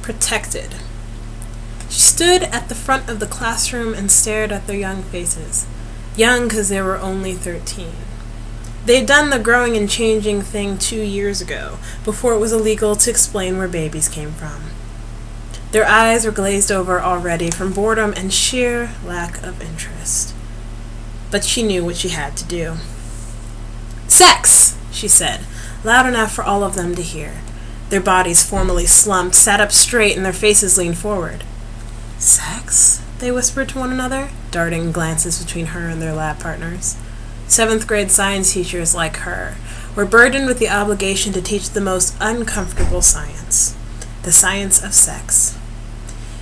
protected. She stood at the front of the classroom and stared at their young faces. Young because they were only 13. They'd done the growing and changing thing 2 years ago, before it was illegal to explain where babies came from. Their eyes were glazed over already from boredom and sheer lack of interest. But she knew what she had to do. "Sex!" she said, loud enough for all of them to hear. Their bodies formally slumped, sat up straight, and their faces leaned forward. "Sex?" they whispered to one another, darting glances between her and their lab partners. 7th grade science teachers like her were burdened with the obligation to teach the most uncomfortable science, the science of sex.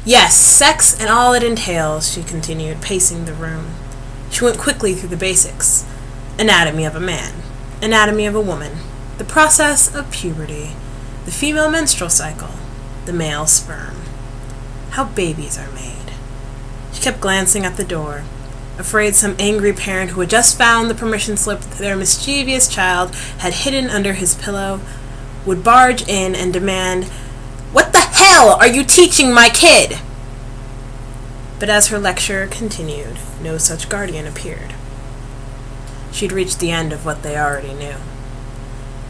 "Yes, sex and all it entails," she continued, pacing the room. She went quickly through the basics. Anatomy of a man, anatomy of a woman, the process of puberty, the female menstrual cycle, the male sperm, how babies are made. She kept glancing at the door, afraid some angry parent who had just found the permission slip that their mischievous child had hidden under his pillow would barge in and demand, "What the hell are you teaching my kid?" But as her lecture continued, no such guardian appeared. She'd reached the end of what they already knew.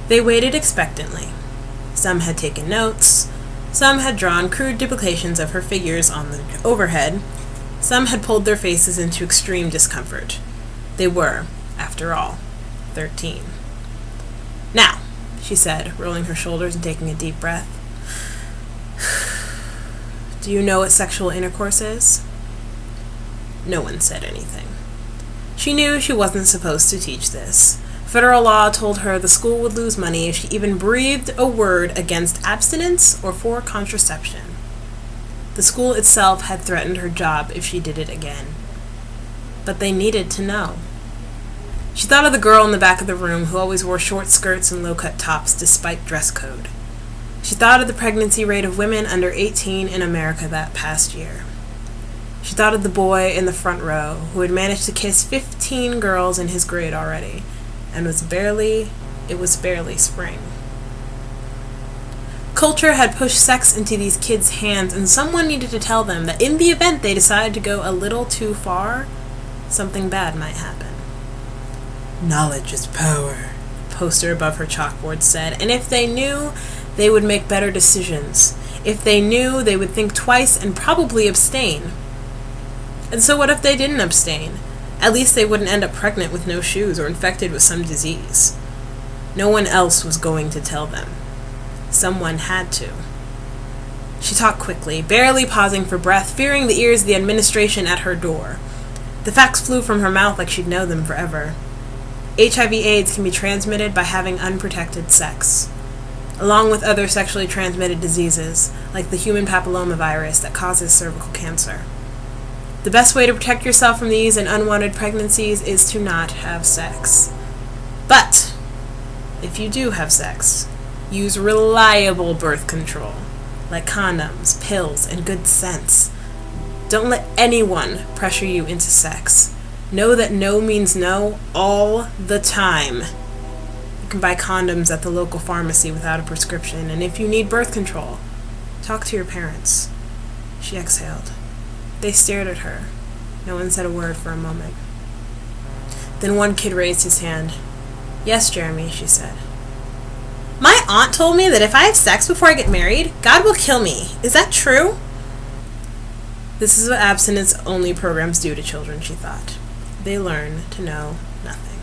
They waited expectantly. Some had taken notes, some had drawn crude duplications of her figures on the overhead, some had pulled their faces into extreme discomfort. They were, after all, 13. "Now," she said, rolling her shoulders and taking a deep breath, "do you know what sexual intercourse is?" No one said anything. She knew she wasn't supposed to teach this. Federal law told her the school would lose money if she even breathed a word against abstinence or for contraception. The school itself had threatened her job if she did it again. But they needed to know. She thought of the girl in the back of the room who always wore short skirts and low-cut tops despite dress code. She thought of the pregnancy rate of women under 18 in America that past year. She thought of the boy in the front row who had managed to kiss 15 girls in his grade already, and it was barely spring. Culture had pushed sex into these kids' hands, and someone needed to tell them that in the event they decided to go a little too far, something bad might happen. "Knowledge is power," a poster above her chalkboard said, and if they knew, they would make better decisions. If they knew, they would think twice and probably abstain. And so what if they didn't abstain? At least they wouldn't end up pregnant with no shoes or infected with some disease. No one else was going to tell them. Someone had to. She talked quickly, barely pausing for breath, fearing the ears of the administration at her door. The facts flew from her mouth like she'd known them forever. HIV/AIDS can be transmitted by having unprotected sex, along with other sexually transmitted diseases, like the human papillomavirus that causes cervical cancer. The best way to protect yourself from these and unwanted pregnancies is to not have sex. But if you do have sex, use reliable birth control, like condoms, pills, and good sense. Don't let anyone pressure you into sex. Know that no means no all the time. You can buy condoms at the local pharmacy without a prescription, and if you need birth control, talk to your parents. She exhaled. They stared at her. No one said a word for a moment. Then one kid raised his hand. "Yes, Jeremy," she said. "My aunt told me that if I have sex before I get married, God will kill me. Is that true?" This is what abstinence-only programs do to children, she thought. They learn to know nothing.